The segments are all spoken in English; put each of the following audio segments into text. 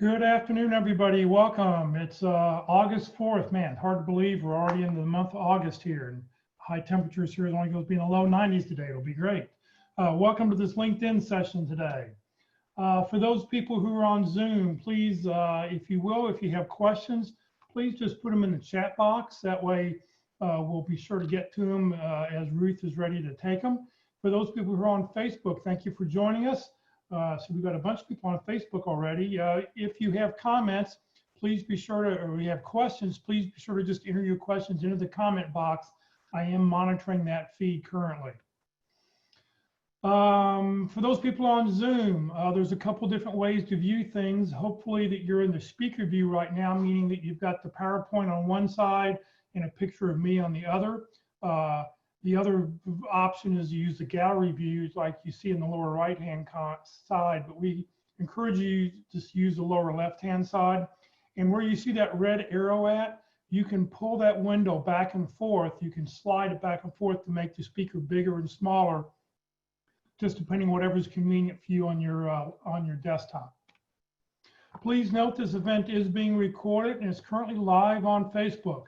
Good afternoon, everybody. Welcome. It's August 4th. Man, hard to believe we're already in the month of August here. And high temperatures here is only going to be in the low 90s today. It'll be great. Welcome to this LinkedIn session today. For those people who are on Zoom, please, if you have questions, please just put them in the chat box. That way we'll be sure to get to them as Ruth is ready to take them. For those people who are on Facebook, thank you for joining us. So we've got a bunch of people on Facebook already. If you have comments, please be sure to, or you have questions, please be sure to just enter your questions into the comment box. I am monitoring that feed currently. For those people on Zoom, there's a couple different ways to view things. Hopefully that you're in the speaker view right now, meaning that you've got the PowerPoint on one side and a picture of me on the other. The other option is to use the gallery views like you see in the lower right-hand side, but we encourage you to just use the lower left-hand side. And where you see that red arrow at, you can pull that window back and forth. You can slide it back and forth to make the speaker bigger and smaller, just depending on whatever's convenient for you on your desktop. Please note this event is being recorded and is currently live on Facebook.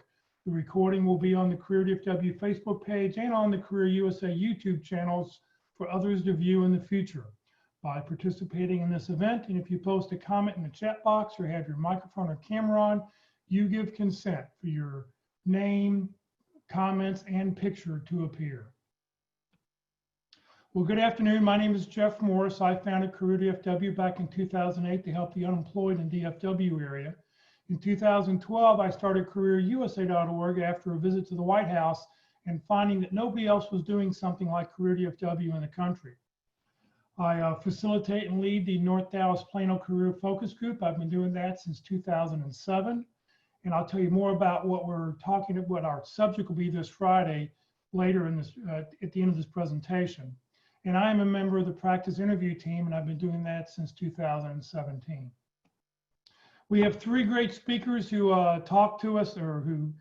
The recording will be on the Career DFW Facebook page and on the Career USA YouTube channels for others to view in the future. By participating in this event, and if you post a comment in the chat box or have your microphone or camera on, you give consent for your name, comments, and picture to appear. Well, good afternoon. My name is Jeff Morris. I founded Career DFW back in 2008 to help the unemployed in DFW area. In 2012, I started CareerUSA.org after a visit to the White House and finding that nobody else was doing something like Career DFW in the country. I facilitate and lead the North Dallas Plano Career Focus Group. I've been doing that since 2007. And I'll tell you more about what our subject will be this Friday later in this, at the end of this presentation. And I am a member of the practice interview team, and I've been doing that since 2017. We have three great speakers who talk to us or who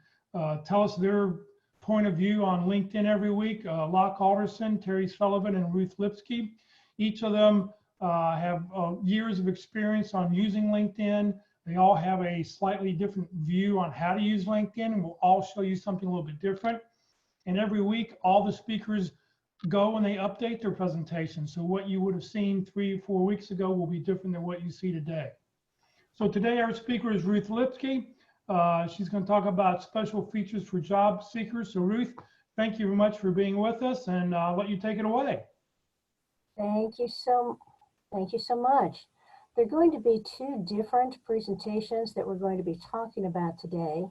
tell us their point of view on LinkedIn every week. Locke Alderson, Terry Sullivan, and Ruth Lipsky. Each of them have years of experience on using LinkedIn. They all have a slightly different view on how to use LinkedIn, and we'll all show you something a little bit different. And every week, all the speakers go and they update their presentation. So what you would have seen 3 or 4 weeks ago will be different than what you see today. So today our speaker is Ruth Lipsky. She's going to talk about special features for job seekers. So Ruth, thank you very much for being with us, and I'll let you take it away. Thank you so much. There are going to be two different presentations that we're going to be talking about today.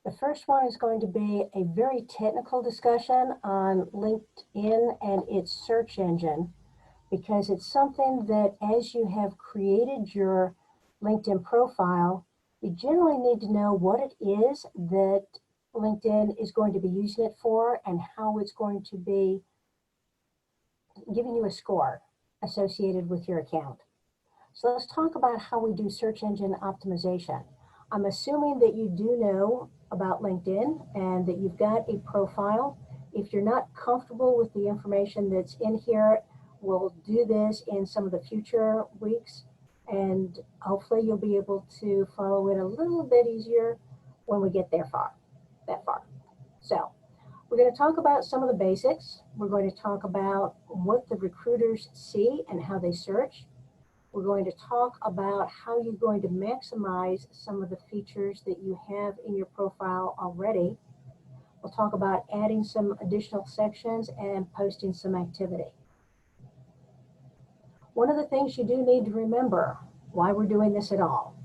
The first one is going to be a very technical discussion on LinkedIn and its search engine, because it's something that as you have created your LinkedIn profile, you generally need to know what it is that LinkedIn is going to be using it for and how it's going to be giving you a score associated with your account. So let's talk about how we do search engine optimization. I'm assuming that you do know about LinkedIn and that you've got a profile. If you're not comfortable with the information that's in here, we'll do this in some of the future weeks, and hopefully you'll be able to follow it a little bit easier when we get that far. So we're going to talk about some of the basics. We're going to talk about what the recruiters see and how they search. We're going to talk about how you're going to maximize some of the features that you have in your profile already. We'll talk about adding some additional sections and posting some activity. One of the things you do need to remember why we're doing this at all.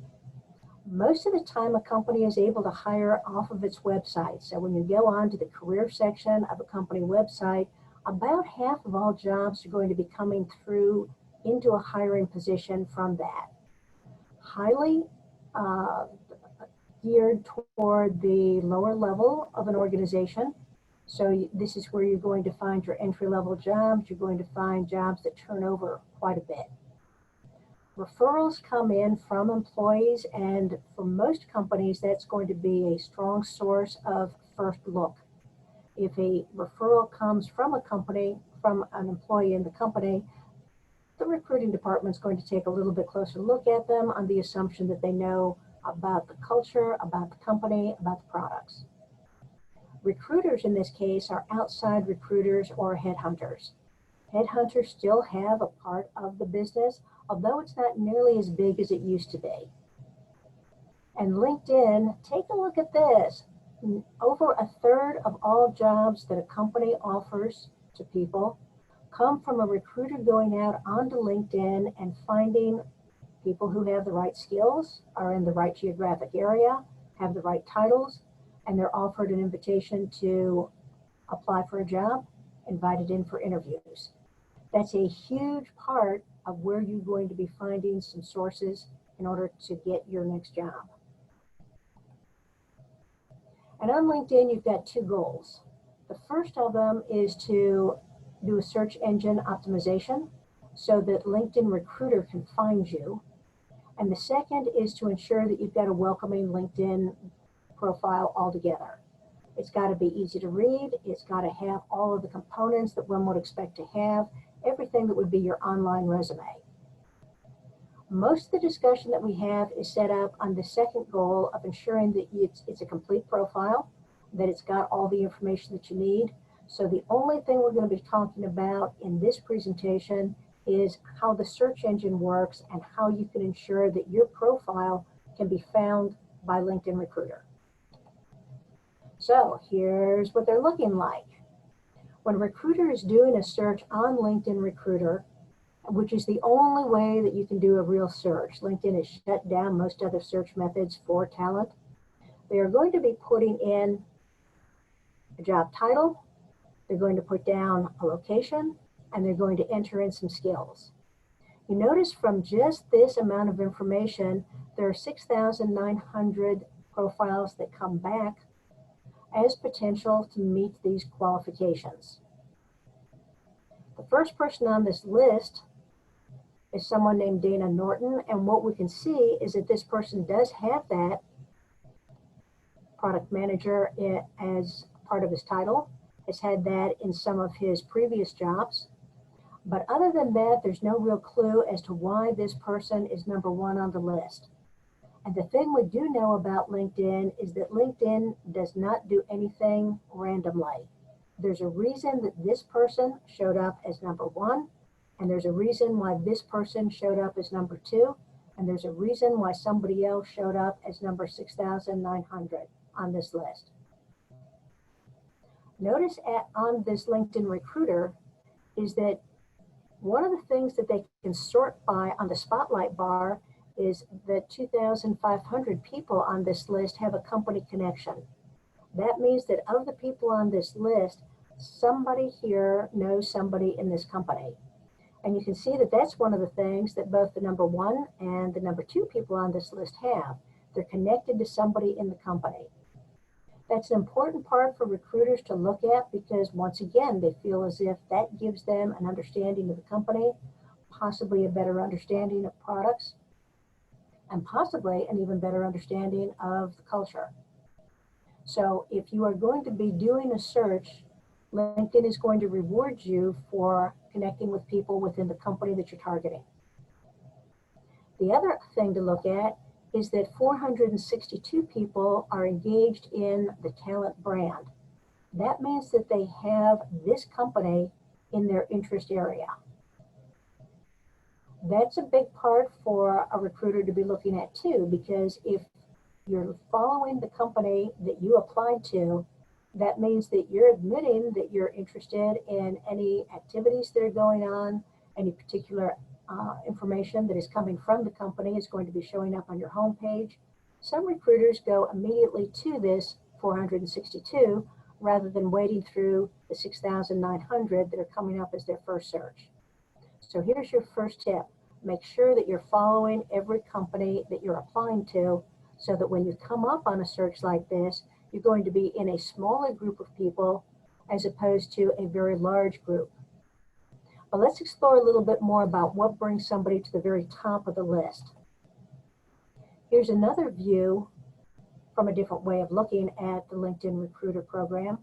Most of the time, a company is able to hire off of its website. So when you go on to the career section of a company website, about half of all jobs are going to be coming through into a hiring position from that. Highly geared toward the lower level of an organization. So this is where you're going to find your entry-level jobs. You're going to find jobs that turn over quite a bit. Referrals come in from employees, and for most companies, that's going to be a strong source of first look. If a referral comes from a company, from an employee in the company, the recruiting department is going to take a little bit closer look at them on the assumption that they know about the culture, about the company, about the products. Recruiters in this case are outside recruiters or headhunters. Headhunters still have a part of the business, although it's not nearly as big as it used to be. And LinkedIn, take a look at this. Over a third of all jobs that a company offers to people come from a recruiter going out onto LinkedIn and finding people who have the right skills, are in the right geographic area, have the right titles, and they're offered an invitation to apply for a job, invited in for interviews. That's a huge part of where you're going to be finding some sources in order to get your next job. And on LinkedIn, you've got two goals. The first of them is to do a search engine optimization so that LinkedIn Recruiter can find you. And the second is to ensure that you've got a welcoming LinkedIn profile altogether. It's got to be easy to read. It's got to have all of the components that one would expect to have, everything that would be your online resume. Most of the discussion that we have is set up on the second goal of ensuring that it's a complete profile, that it's got all the information that you need. So the only thing we're going to be talking about in this presentation is how the search engine works and how you can ensure that your profile can be found by LinkedIn Recruiter. So here's what they're looking like. When a recruiter is doing a search on LinkedIn Recruiter, which is the only way that you can do a real search. LinkedIn has shut down most other search methods for talent. They are going to be putting in a job title, they're going to put down a location, and they're going to enter in some skills. You notice from just this amount of information, there are 6,900 profiles that come back as potential to meet these qualifications. The first person on this list is someone named Dana Norton, and what we can see is that this person does have that product manager as part of his title, has had that in some of his previous jobs. But other than that, there's no real clue as to why this person is number one on the list. And the thing we do know about LinkedIn is that LinkedIn does not do anything randomly. There's a reason that this person showed up as number one, and there's a reason why this person showed up as number two, and there's a reason why somebody else showed up as number 6,900 on this list. Notice on this LinkedIn Recruiter is that one of the things that they can sort by on the spotlight bar is that 2,500 people on this list have a company connection. That means that of the people on this list, somebody here knows somebody in this company. And you can see that that's one of the things that both the number one and the number two people on this list have. They're connected to somebody in the company. That's an important part for recruiters to look at because once again, they feel as if that gives them an understanding of the company, possibly a better understanding of products, and possibly an even better understanding of the culture. So if you are going to be doing a search, LinkedIn is going to reward you for connecting with people within the company that you're targeting. The other thing to look at is that 462 people are engaged in the talent brand. That means that they have this company in their interest area. That's a big part for a recruiter to be looking at too, because if you're following the company that you applied to, that means that you're admitting that you're interested in any activities that are going on, any particular information that is coming from the company is going to be showing up on your homepage. Some recruiters go immediately to this 462 rather than waiting through the 6,900 that are coming up as their first search. So here's your first tip. Make sure that you're following every company that you're applying to so that when you come up on a search like this, you're going to be in a smaller group of people as opposed to a very large group. But let's explore a little bit more about what brings somebody to the very top of the list. Here's another view from a different way of looking at the LinkedIn Recruiter program.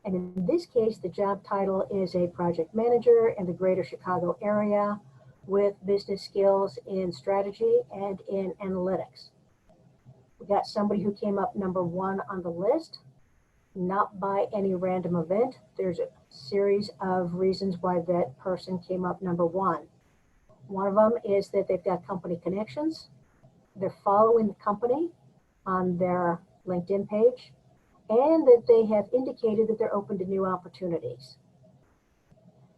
And in this case, the job title is a project manager in the greater Chicago area with business skills in strategy and in analytics. We got somebody who came up number 1 on the list, not by any random event. There's a series of reasons why that person came up number 1. One of them is that they've got company connections. They're following the company on their LinkedIn page, and that they have indicated that they're open to new opportunities.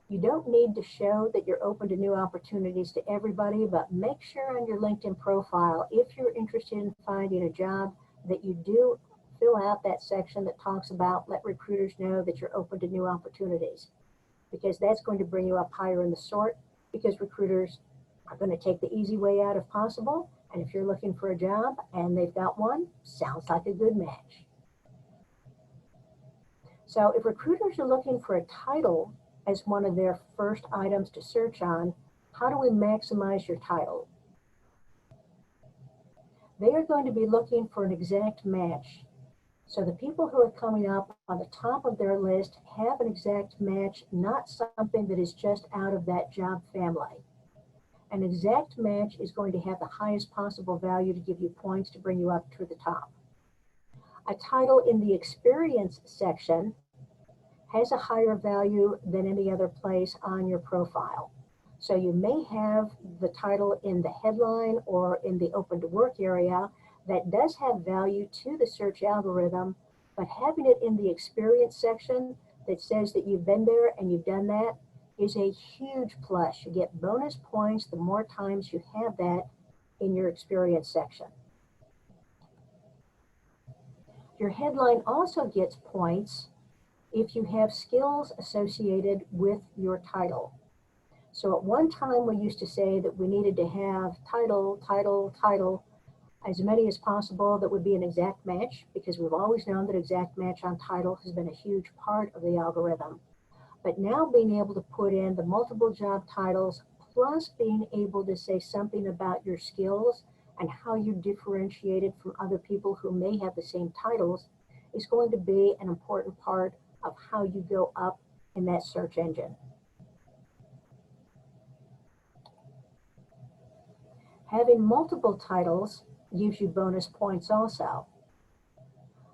You don't need to show that you're open to new opportunities to everybody, but make sure on your LinkedIn profile, if you're interested in finding a job, that you do fill out that section that talks about let recruiters know that you're open to new opportunities, because that's going to bring you up higher in the sort, because recruiters are going to take the easy way out if possible. And if you're looking for a job and they've got one, sounds like a good match. So if recruiters are looking for a title as one of their first items to search on, how do we maximize your title? They are going to be looking for an exact match. So the people who are coming up on the top of their list have an exact match, not something that is just out of that job family. An exact match is going to have the highest possible value to give you points to bring you up to the top. A title in the experience section has a higher value than any other place on your profile. So you may have the title in the headline or in the open to work area that does have value to the search algorithm, but having it in the experience section that says that you've been there and you've done that is a huge plus. You get bonus points the more times you have that in your experience section. Your headline also gets points if you have skills associated with your title. So at one time we used to say that we needed to have title, as many as possible that would be an exact match, because we've always known that exact match on title has been a huge part of the algorithm. But now being able to put in the multiple job titles, plus being able to say something about your skills and how you differentiated from other people who may have the same titles, is going to be an important part of how you go up in that search engine. Having multiple titles gives you bonus points also.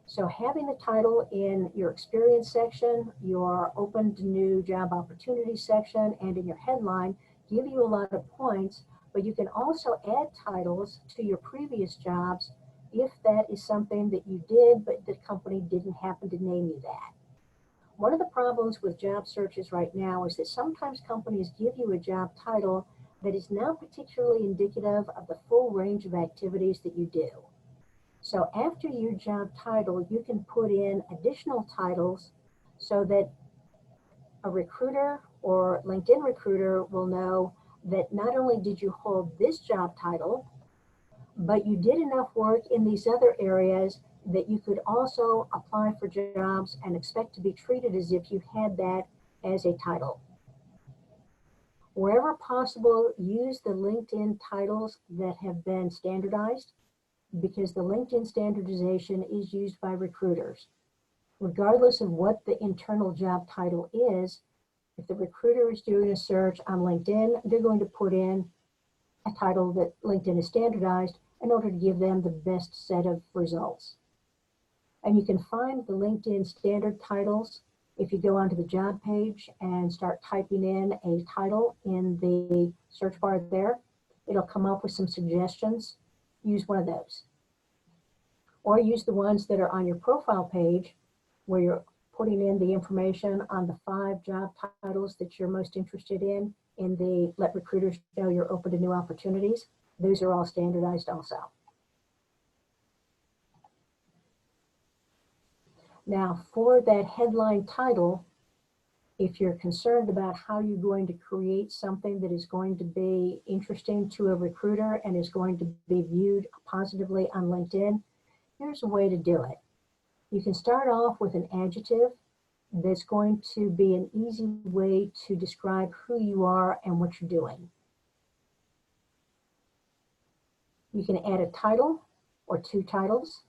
So having the title in your experience section, your open to new job opportunity section, and in your headline give you a lot of points, but you can also add titles to your previous jobs if that is something that you did, but the company didn't happen to name you that. One of the problems with job searches right now is that sometimes companies give you a job title that is not particularly indicative of the full range of activities that you do. So after your job title, you can put in additional titles so that a recruiter or LinkedIn recruiter will know that not only did you hold this job title, but you did enough work in these other areas that you could also apply for jobs and expect to be treated as if you had that as a title. Wherever possible, use the LinkedIn titles that have been standardized, because the LinkedIn standardization is used by recruiters. Regardless of what the internal job title is, if the recruiter is doing a search on LinkedIn, they're going to put in a title that LinkedIn is standardized in order to give them the best set of results. And you can find the LinkedIn standard titles if you go onto the job page and start typing in a title in the search bar there. It'll come up with some suggestions. Use one of those. Or use the ones that are on your profile page where you're putting in the information on the 5 job titles that you're most interested in the let recruiters know you're open to new opportunities. Those are all standardized also. Now for that headline title, if you're concerned about how you're going to create something that is going to be interesting to a recruiter and is going to be viewed positively on LinkedIn, here's a way to do it. You can start off with an adjective that's going to be an easy way to describe who you are and what you're doing. You can add a title or 2 titles.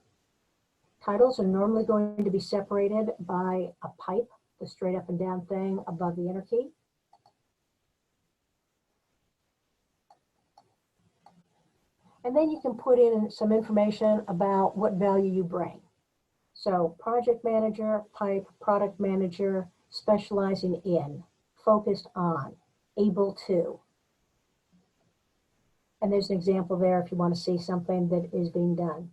Titles are normally going to be separated by a pipe, the straight up and down thing above the enter key. And then you can put in some information about what value you bring. So project manager, type, product manager, specializing in, focused on, able to. And there's an example there if you want to see something that is being done.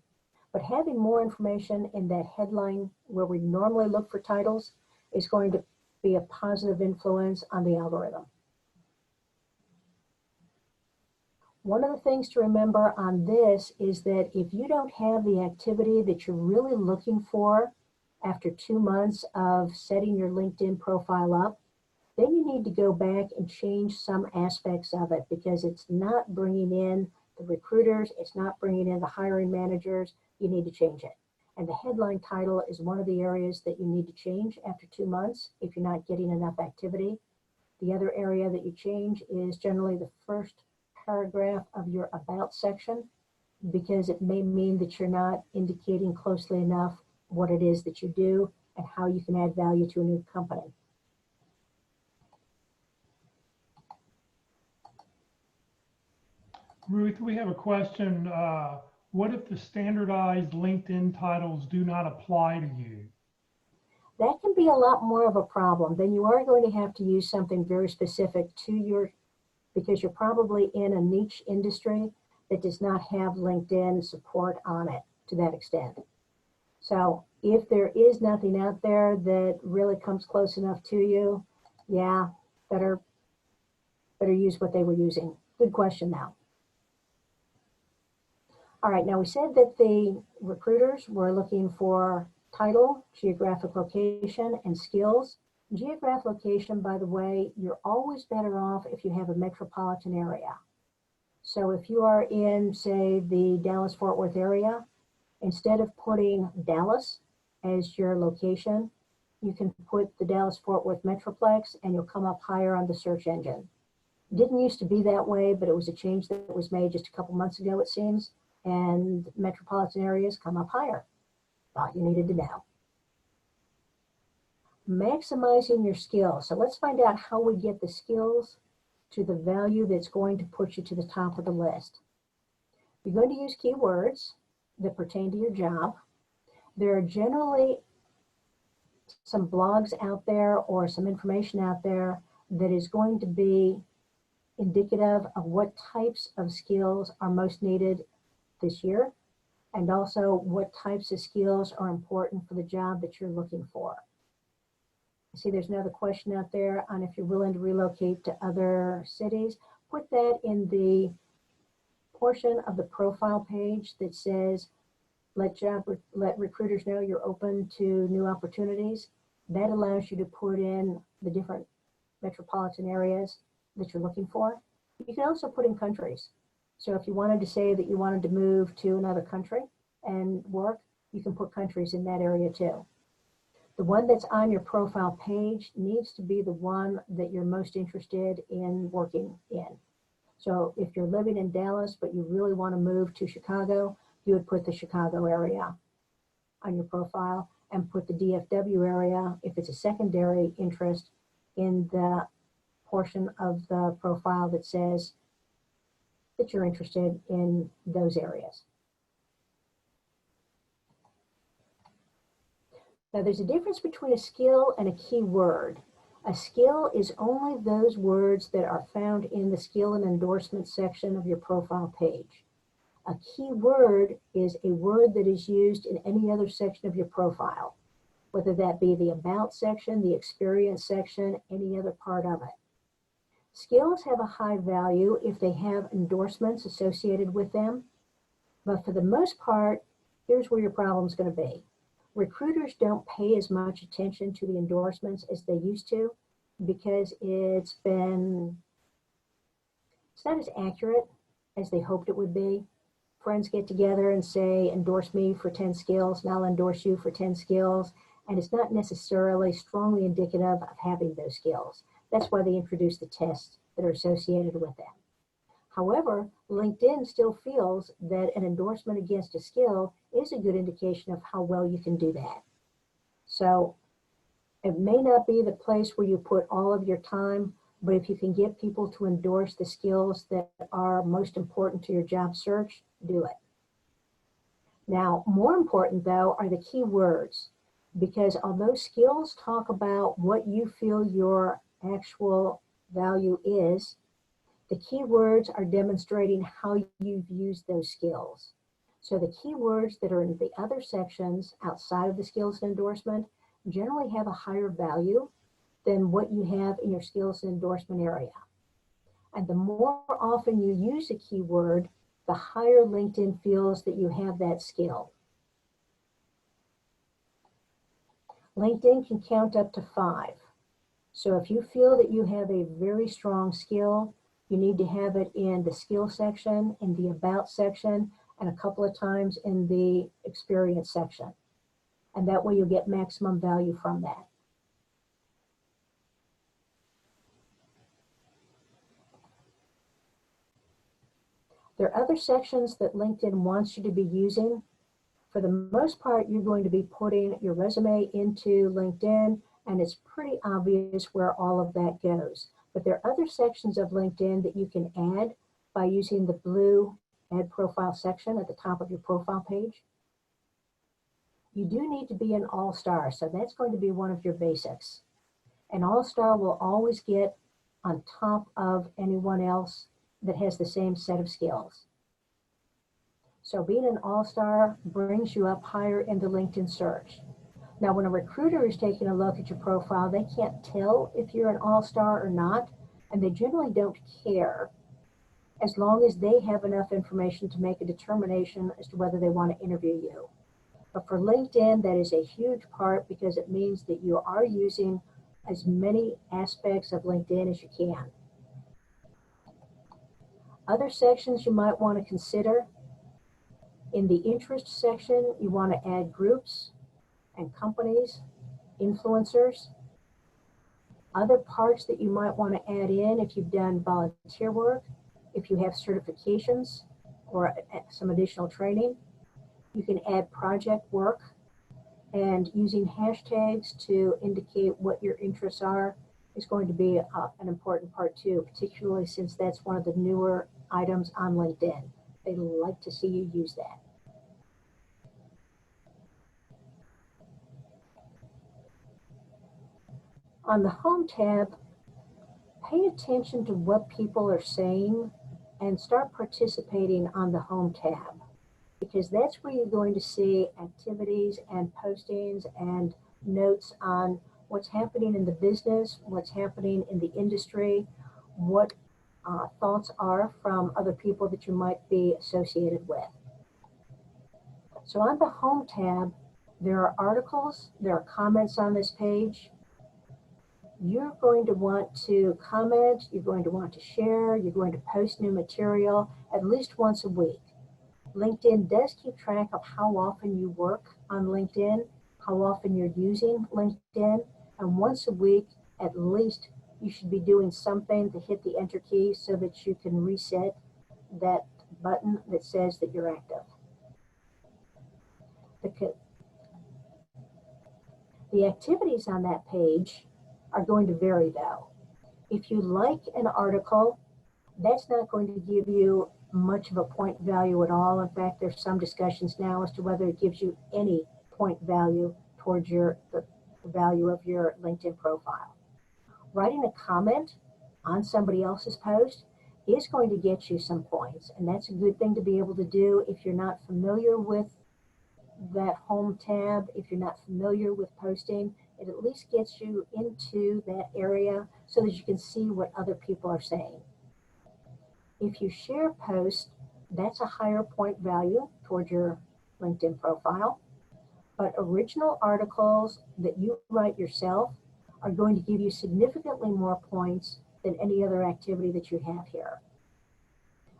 But having more information in that headline where we normally look for titles is going to be a positive influence on the algorithm. One of the things to remember on this is that if you don't have the activity that you're really looking for after 2 months of setting your LinkedIn profile up, then you need to go back and change some aspects of it because it's not bringing in the recruiters, it's not bringing in the hiring managers. You need to change it. And the headline title is one of the areas that you need to change after 2 months if you're not getting enough activity. The other area that you change is generally the first paragraph of your about section, because it may mean that you're not indicating closely enough what it is that you do and how you can add value to a new company. Ruth, we have a question. What if the standardized LinkedIn titles do not apply to you? That can be a lot more of a problem. Then you are going to have to use something very specific to your, because you're probably in a niche industry that does not have LinkedIn support on it to that extent. So if there is nothing out there that really comes close enough to you, yeah, better use what they were using. Good question now. All right, now we said that the recruiters were looking for title, geographic location, and skills. Geographic location, by the way, you're always better off if you have a metropolitan area. So if you are in, say, the Dallas-Fort Worth area, instead of putting Dallas as your location, you can put the Dallas-Fort Worth Metroplex and you'll come up higher on the search engine. It didn't used to be that way, but it was a change that was made just a couple months ago, it seems. And metropolitan areas come up higher. Thought you needed to know. Maximizing your skills. So let's find out how we get the skills to the value that's going to put you to the top of the list. You're going to use keywords that pertain to your job. There are generally some blogs out there or some information out there that is going to be indicative of what types of skills are most needed this year, and also what types of skills are important for the job that you're looking for. I see there's another question out there on if you're willing to relocate to other cities. Put that in the portion of the profile page that says, let recruiters know you're open to new opportunities. That allows you to put in the different metropolitan areas that you're looking for. You can also put in countries. So if you wanted to say that you wanted to move to another country and work, you can put countries in that area too. The one that's on your profile page needs to be the one that you're most interested in working in. So if you're living in Dallas, but you really want to move to Chicago, you would put the Chicago area on your profile and put the DFW area, if it's a secondary interest, in the portion of the profile that says that you're interested in those areas. Now there's a difference between a skill and a keyword. A skill is only those words that are found in the skill and endorsement section of your profile page. A keyword is a word that is used in any other section of your profile, whether that be the about section, the experience section, any other part of it. Skills have a high value if they have endorsements associated with them, but for the most part, here's where your problem's going to be. Recruiters don't pay as much attention to the endorsements as they used to because it's not as accurate as they hoped it would be. Friends get together and say, endorse me for 10 skills, and I'll endorse you for 10 skills, and it's not necessarily strongly indicative of having those skills. That's why they introduced the tests that are associated with them. However, LinkedIn still feels that an endorsement against a skill is a good indication of how well you can do that. So it may not be the place where you put all of your time, but if you can get people to endorse the skills that are most important to your job search, do it. Now, more important though are the key words, because although skills talk about what you feel your actual value is, the key words are demonstrating how you've used those skills. So the key words that are in the other sections outside of the skills and endorsement generally have a higher value than what you have in your skills and endorsement area. And the more often you use a keyword, the higher LinkedIn feels that you have that skill. LinkedIn can count up to 5. So if you feel that you have a very strong skill, you need to have it in the skill section, in the about section, and a couple of times in the experience section. And that way you'll get maximum value from that. There are other sections that LinkedIn wants you to be using. For the most part, you're going to be putting your resume into LinkedIn, and it's pretty obvious where all of that goes. But there are other sections of LinkedIn that you can add by using the blue Add Profile section at the top of your profile page. You do need to be an AllStar, so that's going to be one of your basics. An AllStar will always get on top of anyone else that has the same set of skills. So being an AllStar brings you up higher in the LinkedIn search. Now, when a recruiter is taking a look at your profile, they can't tell if you're an AllStar or not, and they generally don't care as long as they have enough information to make a determination as to whether they want to interview you. But for LinkedIn, that is a huge part because it means that you are using as many aspects of LinkedIn as you can. Other sections you might want to consider. In the interest section, you want to add groups and companies, influencers. Other parts that you might want to add in if you've done volunteer work, if you have certifications or some additional training. You can add project work, and using hashtags to indicate what your interests are is going to be an important part too, particularly since that's one of the newer items on LinkedIn. They like to see you use that. On the Home tab, pay attention to what people are saying and start participating on the Home tab, because that's where you're going to see activities and postings and notes on what's happening in the business, what's happening in the industry, what thoughts are from other people that you might be associated with. So on the Home tab, there are articles, there are comments on this page. You're going to want to comment, you're going to want to share, you're going to post new material at least once a week. LinkedIn does keep track of how often you work on LinkedIn, how often you're using LinkedIn, and once a week at least you should be doing something to hit the enter key so that you can reset that button that says that you're active. The activities on that page are going to vary though. If you like an article, that's not going to give you much of a point value at all. In fact, there's some discussions now as to whether it gives you any point value towards the value of your LinkedIn profile. Writing a comment on somebody else's post is going to get you some points, and that's a good thing to be able to do if you're not familiar with that Home tab, if you're not familiar with posting. It at least gets you into that area so that you can see what other people are saying. If you share posts, that's a higher point value towards your LinkedIn profile. But original articles that you write yourself are going to give you significantly more points than any other activity that you have here.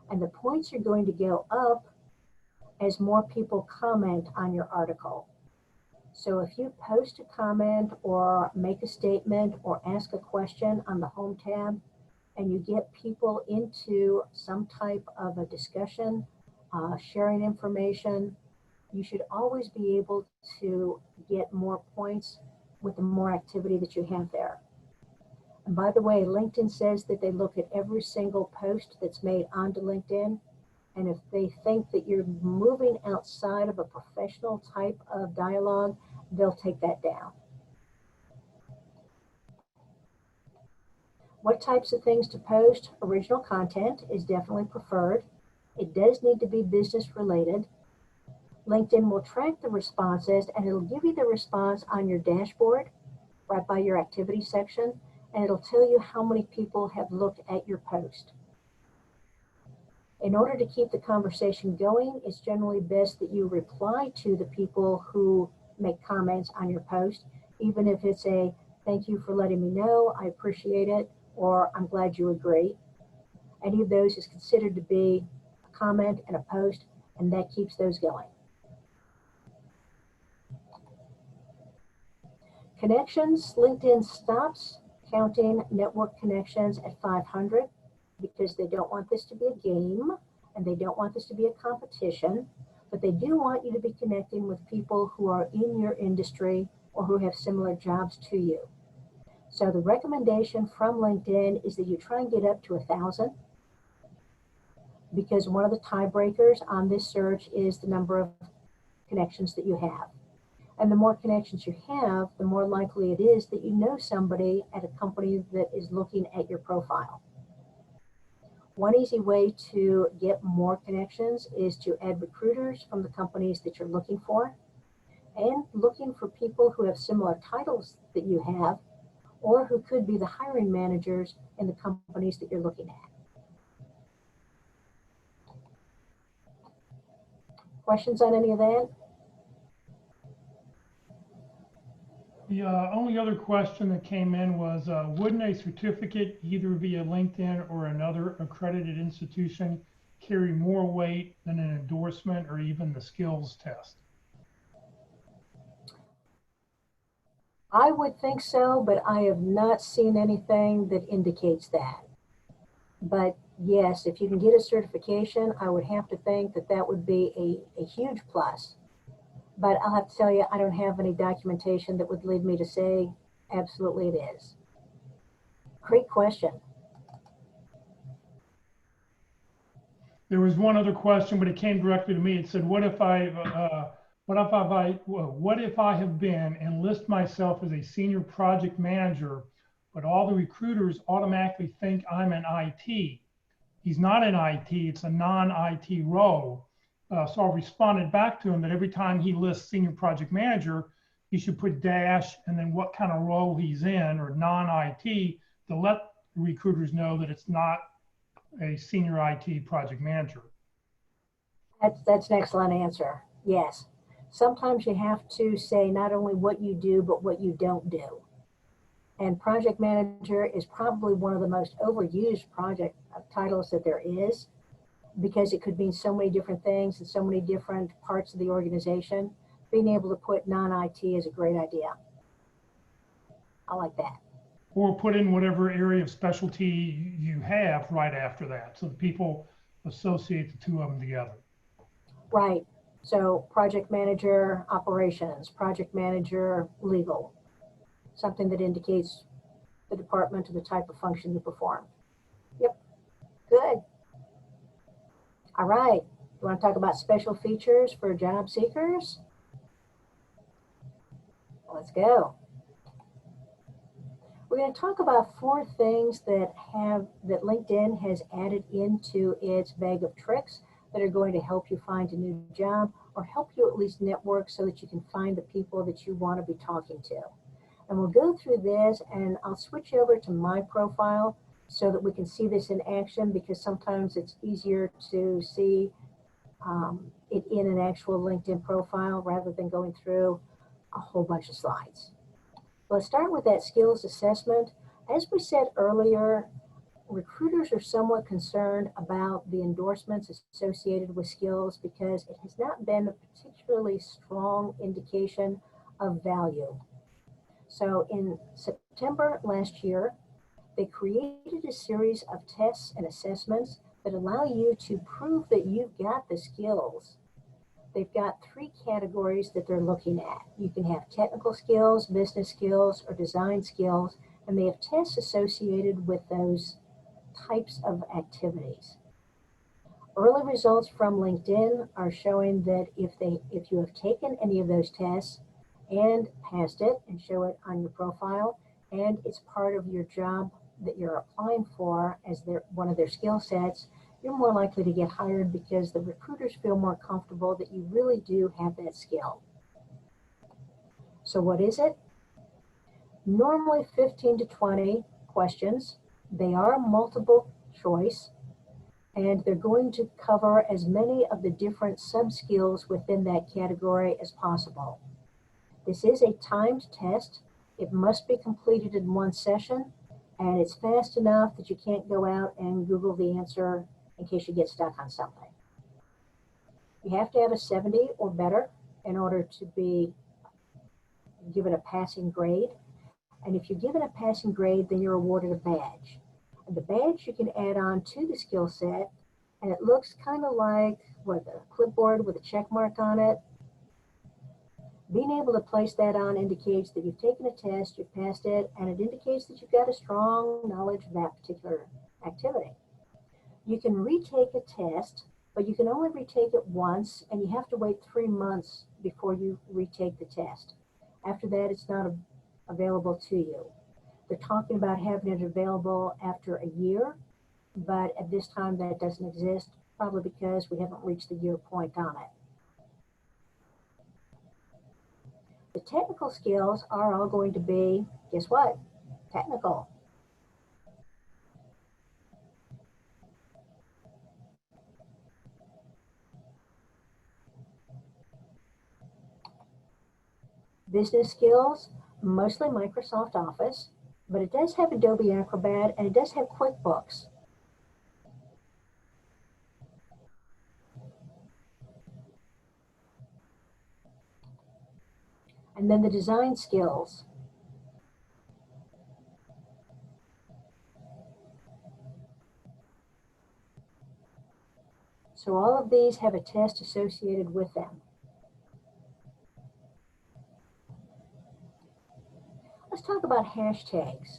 And the points are going to go up as more people comment on your article. So if you post a comment or make a statement or ask a question on the Home tab, and you get people into some type of a discussion, sharing information, you should always be able to get more points with the more activity that you have there. And by the way, LinkedIn says that they look at every single post that's made onto LinkedIn. And if they think that you're moving outside of a professional type of dialogue, they'll take that down. What types of things to post? Original content is definitely preferred. It does need to be business related. LinkedIn will track the responses and it'll give you the response on your dashboard right by your activity section, and it'll tell you how many people have looked at your post. In order to keep the conversation going, it's generally best that you reply to the people who make comments on your post, even if it's a thank you for letting me know, I appreciate it, or I'm glad you agree. Any of those is considered to be a comment and a post, and that keeps those going. Connections, LinkedIn stops counting network connections at 500 because they don't want this to be a game and they don't want this to be a competition, but they do want you to be connecting with people who are in your industry or who have similar jobs to you. So the recommendation from LinkedIn is that you try and get up to 1,000 because one of the tiebreakers on this search is the number of connections that you have. And the more connections you have, the more likely it is that you know somebody at a company that is looking at your profile. One easy way to get more connections is to add recruiters from the companies that you're looking for and looking for people who have similar titles that you have or who could be the hiring managers in the companies that you're looking at. Questions on any of that? The only other question that came in was, wouldn't a certificate either via LinkedIn or another accredited institution carry more weight than an endorsement or even the skills test? I would think so, but I have not seen anything that indicates that. But yes, if you can get a certification, I would have to think that that would be a huge plus. But I'll have to tell you, I don't have any documentation that would lead me to say absolutely it is. Great question. There was one other question, but it came directly to me. It said, what if I have been and list myself as a senior project manager, but all the recruiters automatically think I'm an IT? He's not an IT, it's a non-IT role. So I responded back to him that every time he lists senior project manager, he should put dash and then what kind of role he's in or non-IT to let recruiters know that it's not a senior IT project manager. That's an excellent answer. Yes. Sometimes you have to say not only what you do, but what you don't do. And project manager is probably one of the most overused project titles that there is, because it could mean so many different things in so many different parts of the organization. Being able to put non-IT is a great idea. I like that. Or put in whatever area of specialty you have right after that, so that people associate the two of them together. Right. So project manager operations, project manager legal, something that indicates the department or the type of function you perform. Yep. Good. All right, you want to talk about special features for job seekers? Let's go. We're going to talk about 4 things that LinkedIn has added into its bag of tricks that are going to help you find a new job or help you at least network so that you can find the people that you want to be talking to. And we'll go through this and I'll switch over to my profile so that we can see this in action, because sometimes it's easier to see it in an actual LinkedIn profile rather than going through a whole bunch of slides. Let's start with that skills assessment. As we said earlier, recruiters are somewhat concerned about the endorsements associated with skills because it has not been a particularly strong indication of value. So in September last year, they created a series of tests and assessments that allow you to prove that you've got the skills. They've got 3 categories that they're looking at. You can have technical skills, business skills, or design skills, and they have tests associated with those types of activities. Early results from LinkedIn are showing that if you have taken any of those tests and passed it and show it on your profile, and it's part of your job that you're applying for as one of their skill sets, you're more likely to get hired because the recruiters feel more comfortable that you really do have that skill. So what is it? Normally 15 to 20 questions. They are multiple choice, and they're going to cover as many of the different sub-skills within that category as possible. This is a timed test. It must be completed in one session, and it's fast enough that you can't go out and Google the answer in case you get stuck on something. You have to have a 70 or better in order to be given a passing grade. And if you're given a passing grade, then you're awarded a badge. And the badge you can add on to the skill set, and it looks kind of like a clipboard with a check mark on it. Being able to place that on indicates that you've taken a test, you've passed it, and it indicates that you've got a strong knowledge of that particular activity. You can retake a test, but you can only retake it once, and you have to wait 3 months before you retake the test. After that, it's not available to you. They're talking about having it available after a year, but at this time that doesn't exist, probably because we haven't reached the year point on it. The technical skills are all going to be, guess what? Technical. Business skills, mostly Microsoft Office, but it does have Adobe Acrobat and it does have QuickBooks. And then the design skills. So all of these have a test associated with them. Let's talk about hashtags.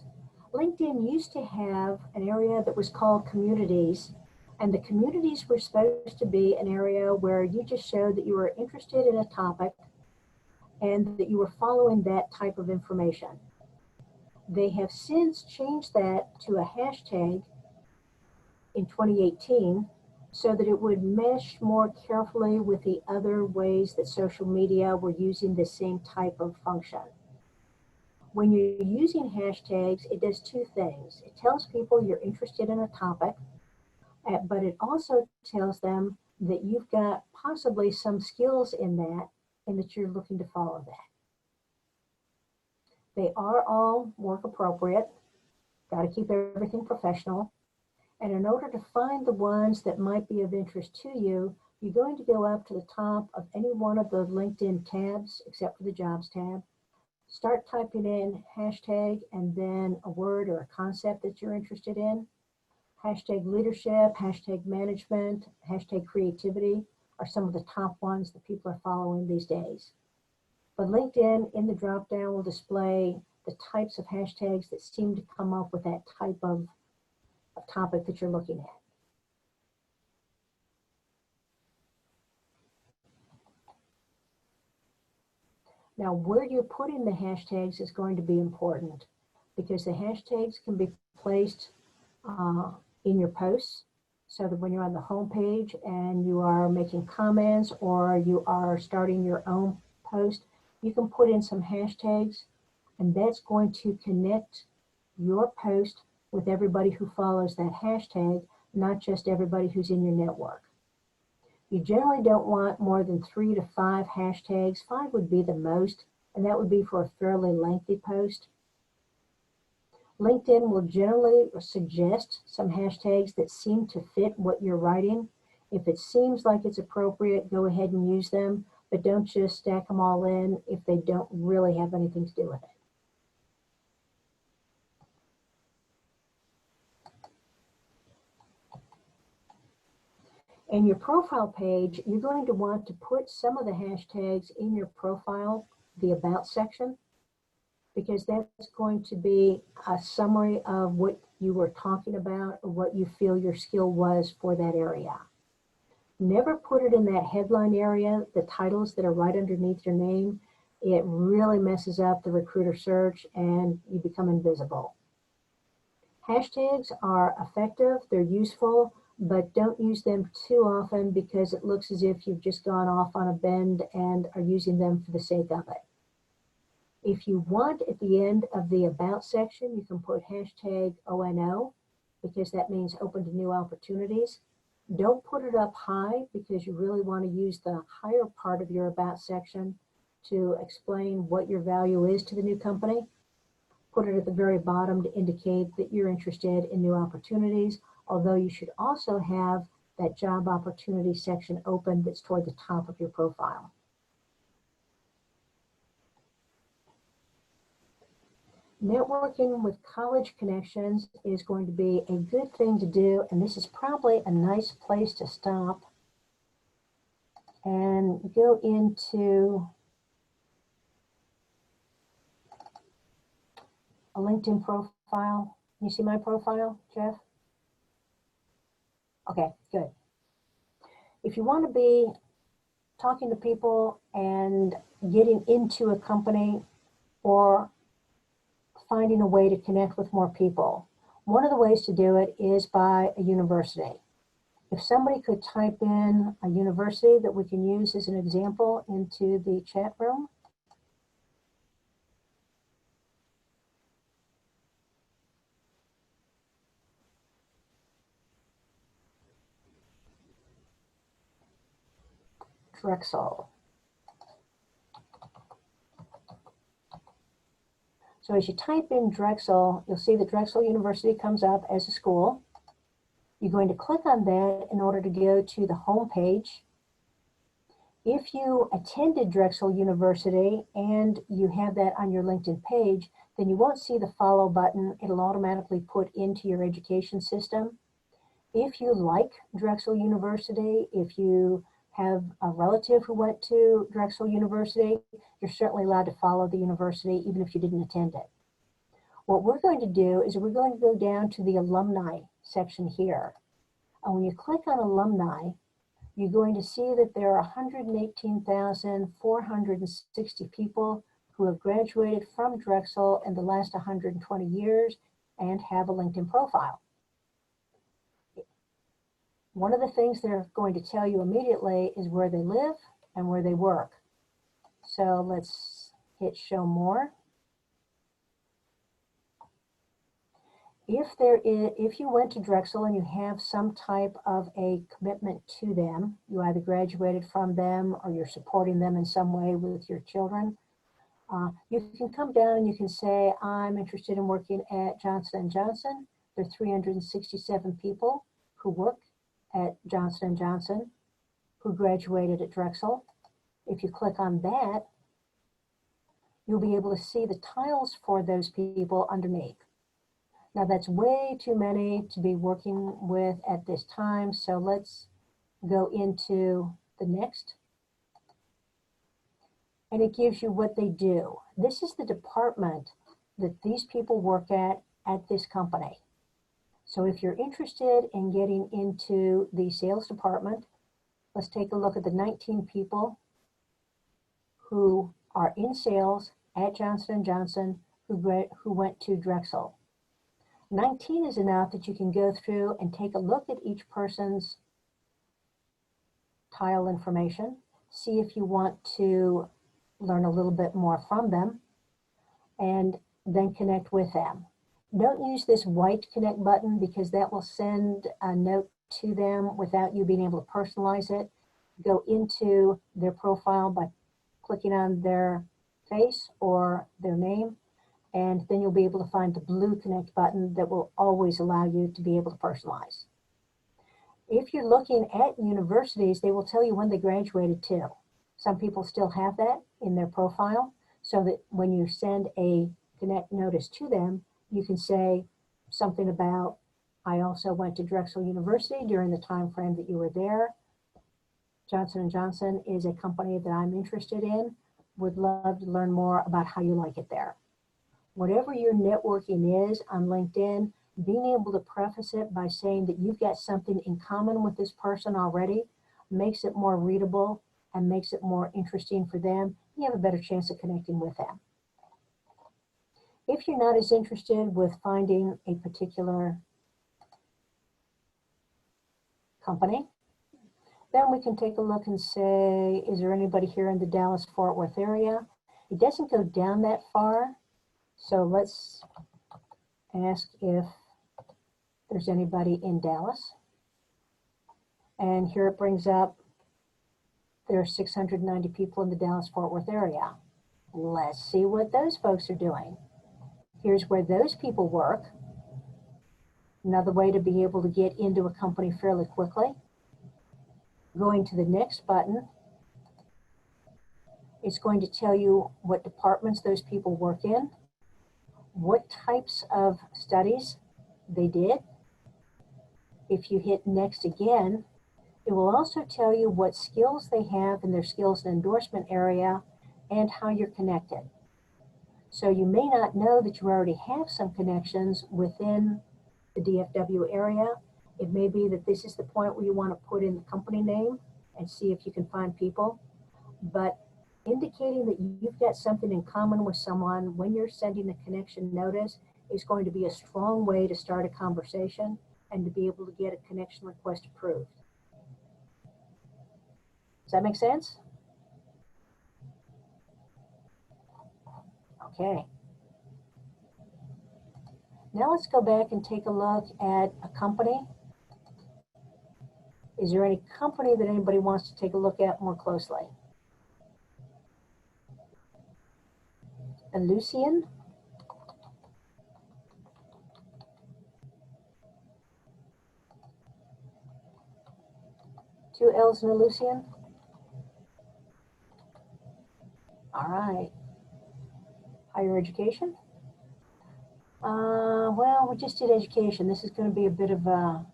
LinkedIn used to have an area that was called communities, and the communities were supposed to be an area where you just showed that you were interested in a topic and that you were following that type of information. They have since changed that to a hashtag in 2018 so that it would mesh more carefully with the other ways that social media were using the same type of function. When you're using hashtags, it does two things. It tells people you're interested in a topic, but it also tells them that you've got possibly some skills in that and that you're looking to follow that. They are all work appropriate. Got to keep everything professional. And in order to find the ones that might be of interest to you, you're going to go up to the top of any one of the LinkedIn tabs, except for the Jobs tab. Start typing in hashtag and then a word or a concept that you're interested in. Hashtag leadership, hashtag management, hashtag creativity are some of the top ones that people are following these days. But LinkedIn in the drop-down will display the types of hashtags that seem to come up with that type of topic that you're looking at. Now, where you're putting the hashtags is going to be important because the hashtags can be placed in your posts so that when you're on the home page and you are making comments or you are starting your own post, you can put in some hashtags, and that's going to connect your post with everybody who follows that hashtag, not just everybody who's in your network. You generally don't want more than 3 to 5 hashtags. 5 would be the most, and that would be for a fairly lengthy post. LinkedIn will generally suggest some hashtags that seem to fit what you're writing. If it seems like it's appropriate, go ahead and use them, but don't just stack them all in if they don't really have anything to do with it. In your profile page, you're going to want to put some of the hashtags in your profile, the About section. because that's going to be a summary of what you were talking about or what you feel your skill was for that area. Never put it in that headline area, the titles that are right underneath your name. It really messes up the recruiter search and you become invisible. Hashtags are effective, they're useful, but don't use them too often because it looks as if you've just gone off on a bend and are using them for the sake of it. If you want, at the end of the About section, you can put hashtag ONO because that means open to new opportunities. Don't put it up high because you really want to use the higher part of your About section to explain what your value is to the new company. Put it at the very bottom to indicate that you're interested in new opportunities, although you should also have that job opportunity section open that's toward the top of your profile. Networking with college connections is going to be a good thing to do, and this is probably a nice place to stop and go into a LinkedIn profile. You see my profile, Jeff? Okay, good. If you want to be talking to people and getting into a company or finding a way to connect with more people, one of the ways to do it is by a university. If somebody could type in a university that we can use as an example into the chat room. Drexel. So as you type in Drexel, you'll see that Drexel University comes up as a school. You're going to click on that in order to go to the home page. If you attended Drexel University and you have that on your LinkedIn page, then you won't see the follow button. It'll automatically put into your education system. If you like Drexel University, if you have a relative who went to Drexel University, you're certainly allowed to follow the university even if you didn't attend it. What we're going to do is we're going to go down to the alumni section here. And when you click on alumni, you're going to see that there are 118,460 people who have graduated from Drexel in the last 120 years and have a LinkedIn profile. One of the things they're going to tell you immediately is where they live and where they work. So let's hit show more. If you went to Drexel and you have some type of a commitment to them, you either graduated from them or you're supporting them in some way with your children, you can come down and you can say, I'm interested in working at Johnson & Johnson. There are 367 people who work at Johnson & Johnson who graduated at Drexel. If you click on that, you'll be able to see the titles for those people underneath. Now that's way too many to be working with at this time, so let's go into the next. And it gives you what they do. This is the department that these people work at this company. So if you're interested in getting into the sales department, let's take a look at the 19 people who are in sales at Johnson & Johnson who went to Drexel. 19 is enough that you can go through and take a look at each person's tile information, see if you want to learn a little bit more from them, and then connect with them. Don't use this white connect button because that will send a note to them without you being able to personalize it. Go into their profile by clicking on their face or their name, and then you'll be able to find the blue connect button that will always allow you to be able to personalize. If you're looking at universities, they will tell you when they graduated too. Some people still have that in their profile, so that when you send a connect notice to them, you can say something about, I also went to Drexel University during the time frame that you were there. Johnson & Johnson is a company that I'm interested in. Would love to learn more about how you like it there. Whatever your networking is on LinkedIn, being able to preface it by saying that you've got something in common with this person already makes it more readable and makes it more interesting for them. You have a better chance of connecting with them. If you're not as interested with finding a particular company, then we can take a look and say, is there anybody here in the Dallas-Fort Worth area? It doesn't go down that far, so let's ask if there's anybody in Dallas. And here it brings up there are 690 people in the Dallas-Fort Worth area. Let's see what those folks are doing. Here's where those people work. Another way to be able to get into a company fairly quickly. Going to the next button, it's going to tell you what departments those people work in, what types of studies they did. If you hit next again, it will also tell you what skills they have in their skills and endorsement area and how you're connected. So you may not know that you already have some connections within the DFW area. It may be that this is the point where you want to put in the company name and see if you can find people. But indicating that you've got something in common with someone when you're sending the connection notice is going to be a strong way to start a conversation and to be able to get a connection request approved. Does that make sense? Okay. Now let's go back and take a look at a company. Is there any company that anybody wants to take a look at more closely? Lucian. Two L's in Lucian. All right. Higher education. Well, we just did education. This is going to be a bit of a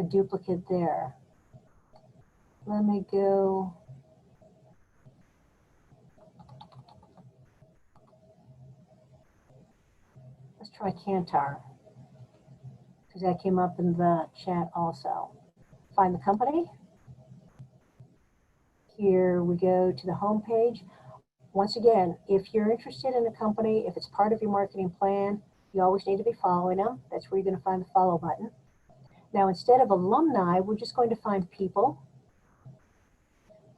duplicate there. Let me go. Let's try Kantar, because that came up in the chat also. Find the company. Here we go to the home page. Once again, if you're interested in a company, if it's part of your marketing plan, you always need to be following them. That's where you're going to find the follow button. Now, instead of alumni, we're just going to find people.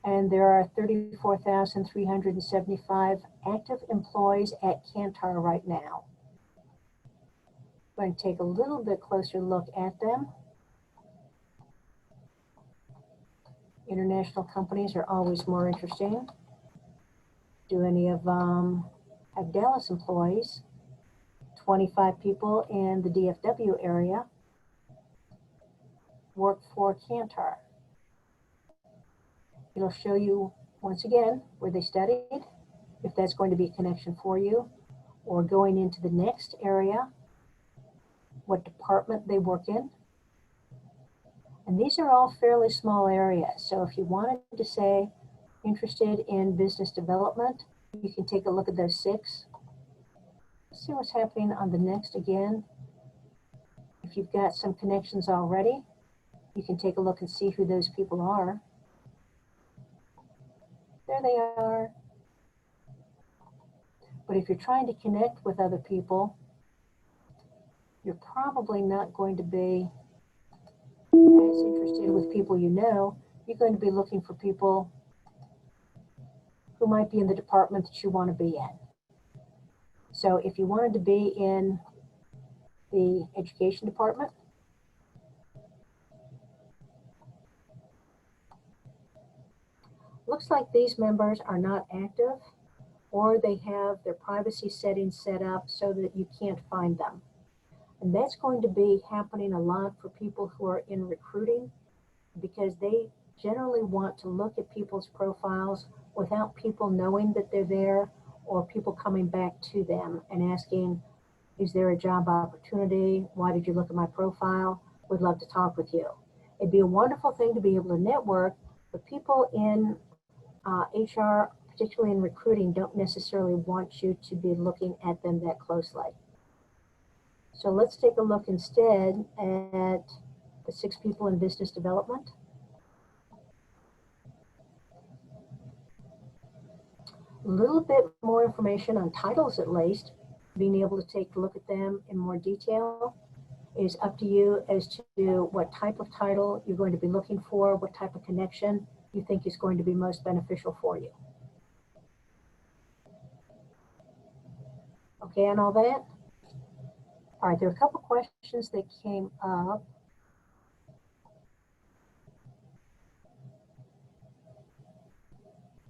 And there are 34,375 active employees at Kantar right now. I'm going to take a little bit closer look at them. International companies are always more interesting. Do any of them have Dallas employees? 25 people in the DFW area work for Kantar. It'll show you, once again, where they studied, if that's going to be a connection for you, or going into the next area, what department they work in. And these are all fairly small areas. So if you wanted to say interested in business development, you can take a look at those 6. See what's happening on the next again. If you've got some connections already, you can take a look and see who those people are. There they are. But if you're trying to connect with other people, you're probably not going to be as interested with people you know. You're going to be looking for people who might be in the department that you want to be in. So if you wanted to be in the education department, looks like these members are not active, or they have their privacy settings set up so that you can't find them. And that's going to be happening a lot for people who are in recruiting, because they generally want to look at people's profiles without people knowing that they're there, or people coming back to them and asking, is there a job opportunity? Why did you look at my profile? Would love to talk with you. It'd be a wonderful thing to be able to network with people in HR, particularly in recruiting, don't necessarily want you to be looking at them that closely. So let's take a look instead at the 6 people in business development. A little bit more information on titles, at least, being able to take a look at them in more detail is up to you as to what type of title you're going to be looking for, what type of connection you think is going to be most beneficial for you. Okay, and all that? All right, there are a couple questions that came up.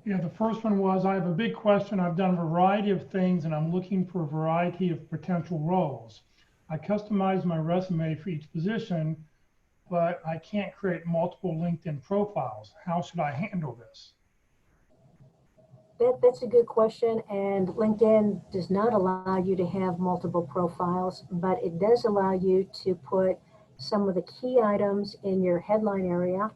Yeah, the first one was, I have a big question. I've done a variety of things and I'm looking for a variety of potential roles. I customize my resume for each position, but I can't create multiple LinkedIn profiles. How should I handle this? That's a good question, and LinkedIn does not allow you to have multiple profiles, but it does allow you to put some of the key items in your headline area,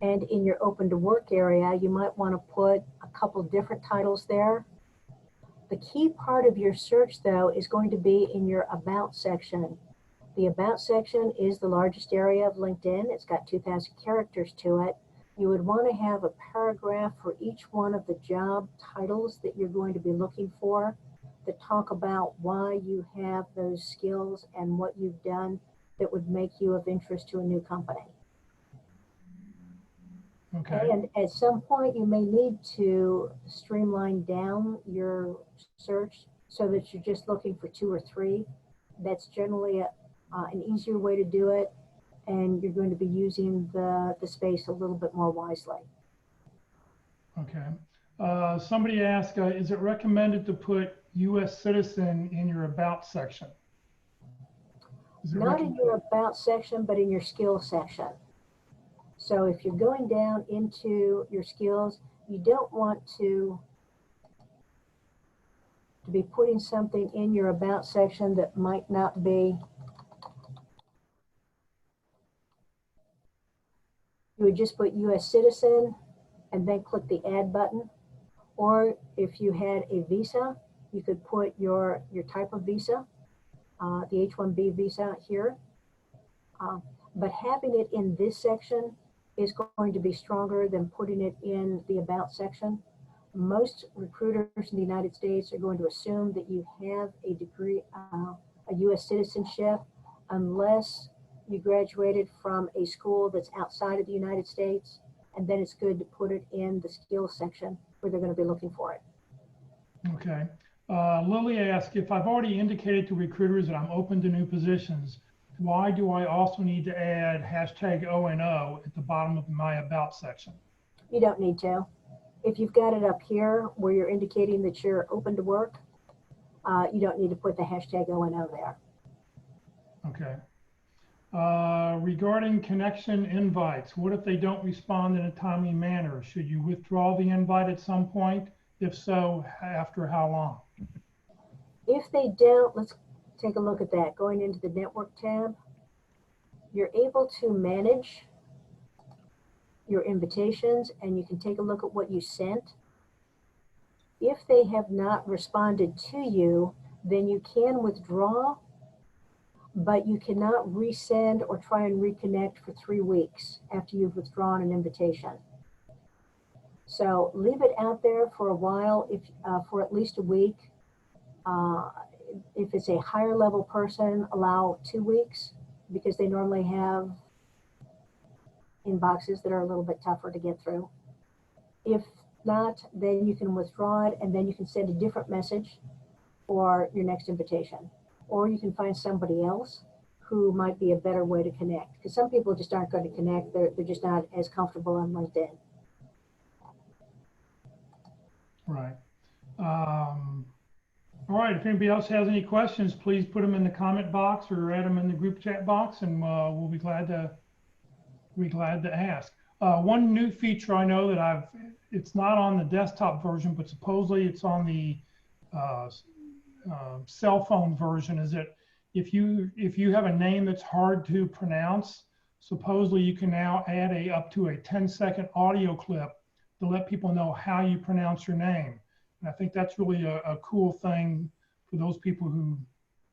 and in your open to work area, you might want to put a couple different titles there. The key part of your search, though, is going to be in your about section. The about section is the largest area of LinkedIn. It's got 2,000 characters to it. You would want to have a paragraph for each one of the job titles that you're going to be looking for that talk about why you have those skills and what you've done that would make you of interest to a new company. Okay. And at some point, you may need to streamline down your search so that you're just looking for 2 or 3. That's generally an easier way to do it, and you're going to be using the space a little bit more wisely. Okay. Somebody asked, is it recommended to put U.S. citizen in your about section? Not in your about section, but in your skills section. So if you're going down into your skills, you don't want to be putting something in your about section that might not be. You would just put U.S. citizen and then click the add button. Or if you had a visa, you could put your type of visa, the H-1B visa here. But having it in this section is going to be stronger than putting it in the about section. Most recruiters in the United States are going to assume that you have a degree, a U.S. citizenship, unless you graduated from a school that's outside of the United States, and then it's good to put it in the skills section where they're going to be looking for it. Okay. Lily asked, if I've already indicated to recruiters that I'm open to new positions, why do I also need to add #ONO at the bottom of my about section? You don't need to. If you've got it up here where you're indicating that you're open to work, you don't need to put the #ONO there. Okay. Regarding connection invites, what if they don't respond in a timely manner? Should you withdraw the invite at some point? If so, after how long? If they don't, let's take a look at that. Going into the network tab, you're able to manage your invitations and you can take a look at what you sent. If they have not responded to you, then you can withdraw, but you cannot resend or try and reconnect for 3 weeks after you've withdrawn an invitation. So leave it out there for a while, if for at least a week. If it's a higher level person, allow 2 weeks because they normally have inboxes that are a little bit tougher to get through. If not, then you can withdraw it and then you can send a different message for your next invitation. Or you can find somebody else who might be a better way to connect. Because some people just aren't going to connect. They're just not as comfortable on LinkedIn. Right. All right, if anybody else has any questions, please put them in the comment box or add them in the group chat box, and we'll be glad to ask. One new feature I know that it's not on the desktop version, but supposedly it's on the cell phone version, is that if you have a name that's hard to pronounce, supposedly you can now add up to a 10-second audio clip to let people know how you pronounce your name. And I think that's really a cool thing for those people who,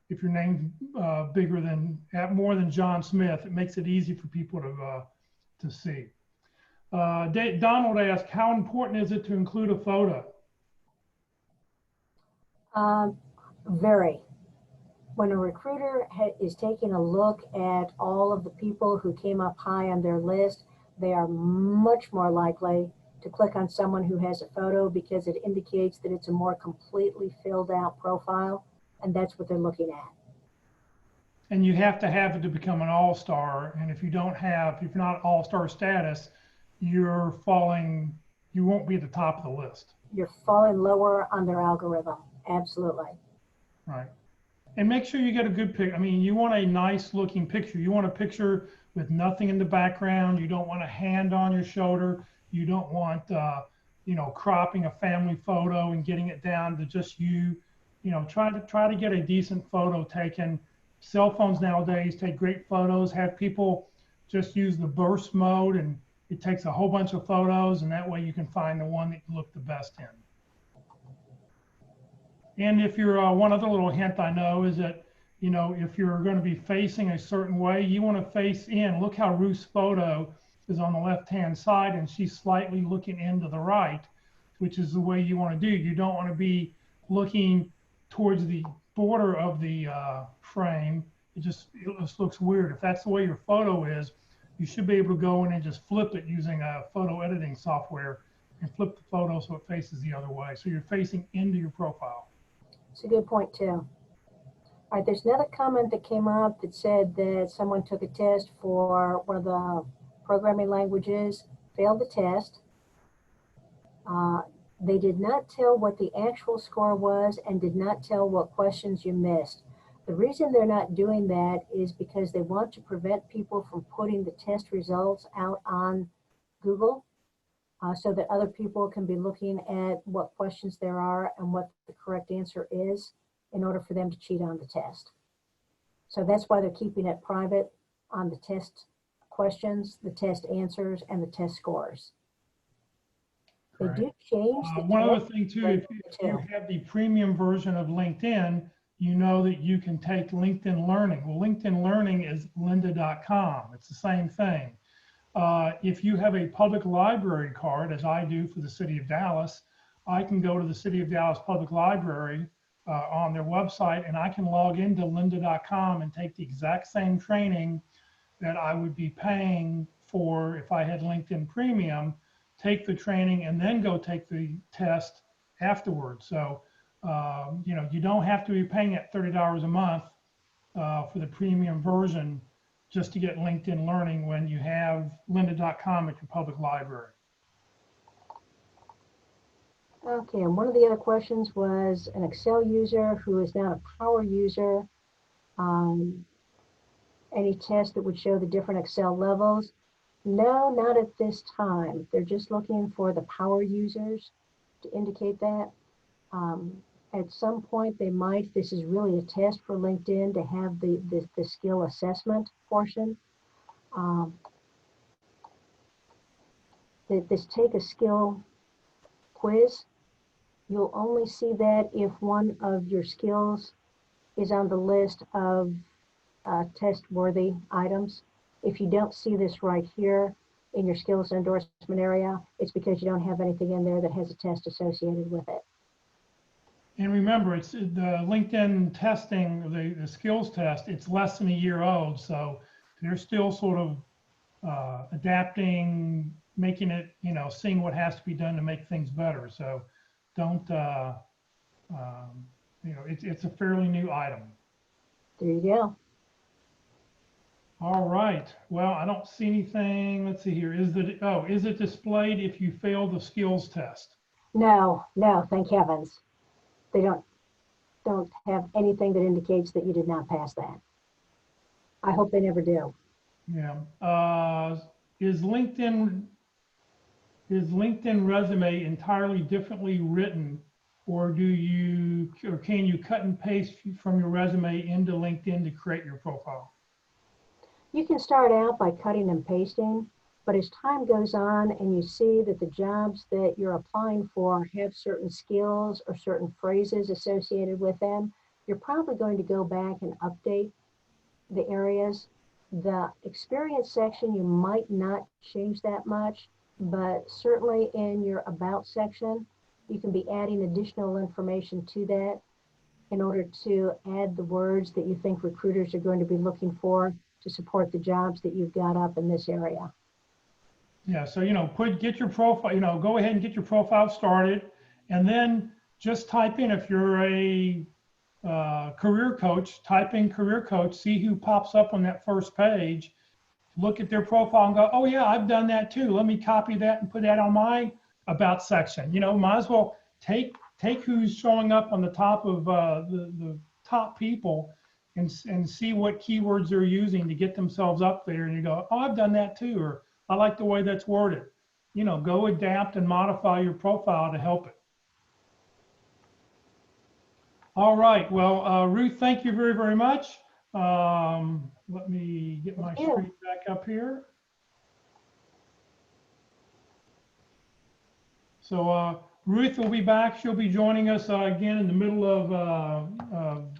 if your name's bigger than, more than John Smith, it makes it easy for people to see. Donald asked, how important is it to include a photo? Very. When a recruiter is taking a look at all of the people who came up high on their list, they are much more likely to click on someone who has a photo because it indicates that it's a more completely filled out profile, and that's what they're looking at. And you have to have it to become an all-star. And if you're not all-star status, you won't be at the top of the list. You're falling lower on their algorithm. Absolutely. Right. And make sure you get a good pic. I mean, you want a nice looking picture. You want a picture with nothing in the background. You don't want a hand on your shoulder. You don't want, cropping a family photo and getting it down to just you. Try to get a decent photo taken. Cell phones nowadays take great photos. Have people just use the burst mode, and it takes a whole bunch of photos, and that way you can find the one that you look the best in. And if you're, one other little hint I know is that, if you're going to be facing a certain way, you want to face in. Look how Ruth's photo is on the left-hand side, and she's slightly looking into the right, which is the way you want to do. You don't want to be looking towards the border of the frame. It just looks weird. If that's the way your photo is, you should be able to go in and just flip it using a photo editing software and flip the photo so it faces the other way. So you're facing into your profile. It's a good point too. All right, there's another comment that came up that said that someone took a test for one of the programming languages, failed the test. They did not tell what the actual score was and did not tell what questions you missed. The reason they're not doing that is because they want to prevent people from putting the test results out on Google so that other people can be looking at what questions there are and what the correct answer is in order for them to cheat on the test. So that's why they're keeping it private on the test questions, the test answers, and the test scores. They do change the one other thing too, if you have the premium version of LinkedIn, you know that you can take LinkedIn Learning. Well, LinkedIn Learning is lynda.com. It's the same thing. If you have a public library card, as I do for the City of Dallas, I can go to the City of Dallas Public Library on their website, and I can log into lynda.com and take the exact same training that I would be paying for if I had LinkedIn Premium, take the training, and then go take the test afterwards. So, you don't have to be paying at $30 a month for the premium version just to get LinkedIn Learning when you have lynda.com at your public library. Okay, and one of the other questions was an Excel user who is now a power user. Any test that would show the different Excel levels? No, not at this time. They're just looking for the power users to indicate that. At some point they might, this is really a test for LinkedIn to have the skill assessment portion. This take a skill quiz, you'll only see that if one of your skills is on the list of test-worthy items. If you don't see this right here in your skills endorsement area, it's because you don't have anything in there that has a test associated with it. And remember, it's the LinkedIn testing, the skills test, it's less than a year old. So they're still sort of adapting, making it, seeing what has to be done to make things better. So don't, it's a fairly new item. There you go. All right. Well, I don't see anything. Let's see here. Is it displayed if you fail the skills test? No, thank heavens. They don't have anything that indicates that you did not pass that. I hope they never do. Yeah. Is LinkedIn resume entirely differently written, or can you cut and paste from your resume into LinkedIn to create your profile? You can start out by cutting and pasting, But as time goes on and you see that the jobs that you're applying for have certain skills or certain phrases associated with them, you're probably going to go back and update the areas. The experience section, you might not change that much, but certainly in your about section, you can be adding additional information to that in order to add the words that you think recruiters are going to be looking for to support the jobs that you've got up in this area. Yeah, so, get your profile, go ahead and get your profile started, and then just type in, if you're a career coach, type in career coach, see who pops up on that first page, look at their profile and go, oh yeah, I've done that too. Let me copy that and put that on my about section. Might as well take who's showing up on the top of the top people and see what keywords they're using to get themselves up there. And you go, oh, I've done that too, or I like the way that's worded. Go adapt and modify your profile to help it. All right. Well, Ruth, thank you very, very much. Let me get my screen back up here. So Ruth will be back. She'll be joining us again in the middle of,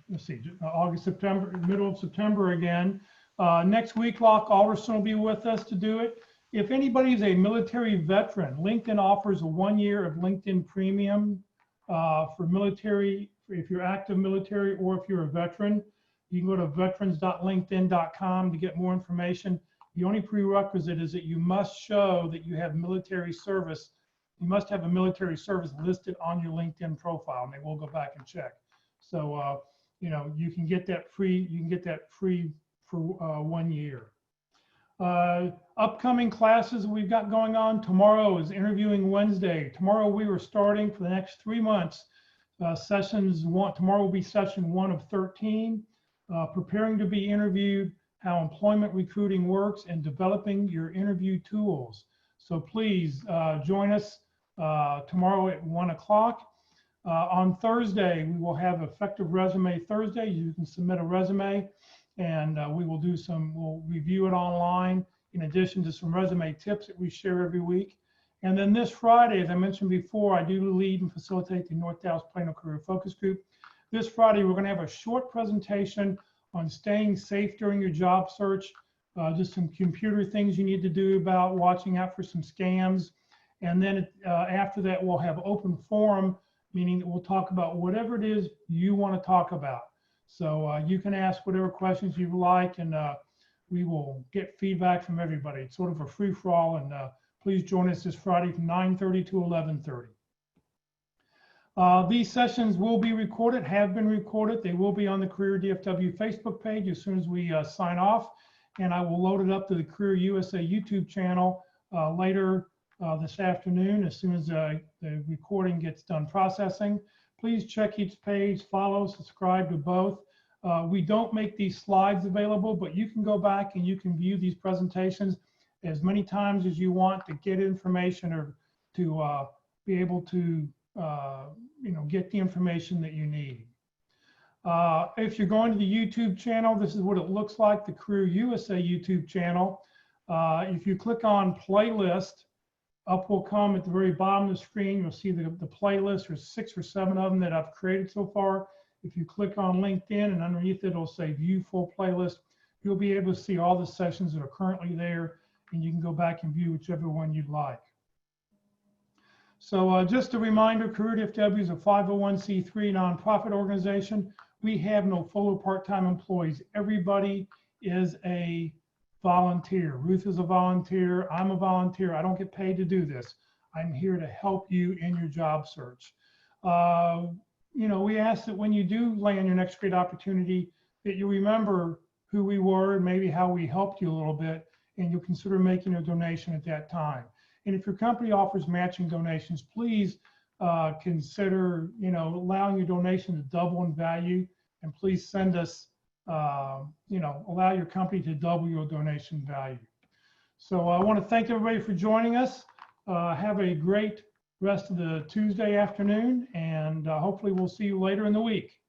let's see, middle of September again. Next week, Locke Alderson will be with us to do it. If anybody's a military veteran, LinkedIn offers a 1 year of LinkedIn Premium for military, if you're active military or if you're a veteran. You can go to veterans.linkedin.com to get more information. The only prerequisite is that you must show that you have military service. You must have a military service listed on your LinkedIn profile, and they will go back and check. So, you can get that free. You can get that free for 1 year. Upcoming classes we've got going on. Tomorrow is Interviewing Wednesday. Tomorrow we are starting for the next 3 months. Tomorrow will be session 1 of 13. Preparing to be interviewed, how employment recruiting works, and developing your interview tools. So please join us tomorrow at 1 o'clock. On Thursday, we will have Effective Resume Thursday. You can submit a resume, and we'll review it online, in addition to some resume tips that we share every week. And then this Friday, as I mentioned before, I do lead and facilitate the North Dallas Plano Career Focus Group. This Friday, we're going to have a short presentation on staying safe during your job search, just some computer things you need to do about watching out for some scams. And then after that, we'll have open forum, meaning that we'll talk about whatever it is you want to talk about. So you can ask whatever questions you like, and we will get feedback from everybody. It's sort of a free-for-all, and please join us this Friday from 9:30 to 11:30. These sessions will be recorded, have been recorded. They will be on the Career DFW Facebook page as soon as we sign off, and I will load it up to the Career USA YouTube channel later this afternoon as soon as the recording gets done processing. Please check each page, follow, subscribe to both. We don't make these slides available, but you can go back and you can view these presentations as many times as you want to get information or to be able to get the information that you need. If you're going to the YouTube channel, this is what it looks like, the Career USA YouTube channel. If you click on playlist, up will come at the very bottom of the screen. You'll see the playlist. There's 6 or 7 of them that I've created so far. If you click on LinkedIn, and underneath it, it'll say View Full Playlist. You'll be able to see all the sessions that are currently there, and you can go back and view whichever one you'd like. So just a reminder, Career DFW is a 501c3 nonprofit organization. We have no full or part-time employees. Everybody is a volunteer. Ruth is a volunteer. I'm a volunteer. I don't get paid to do this. I'm here to help you in your job search. We ask that when you do land your next great opportunity, that you remember who we were and maybe how we helped you a little bit, and you'll consider making a donation at that time. And if your company offers matching donations, please consider, allowing your donation to double in value, and please send us, allow your company to double your donation value. So I want to thank everybody for joining us. Have a great rest of the Tuesday afternoon, and hopefully we'll see you later in the week.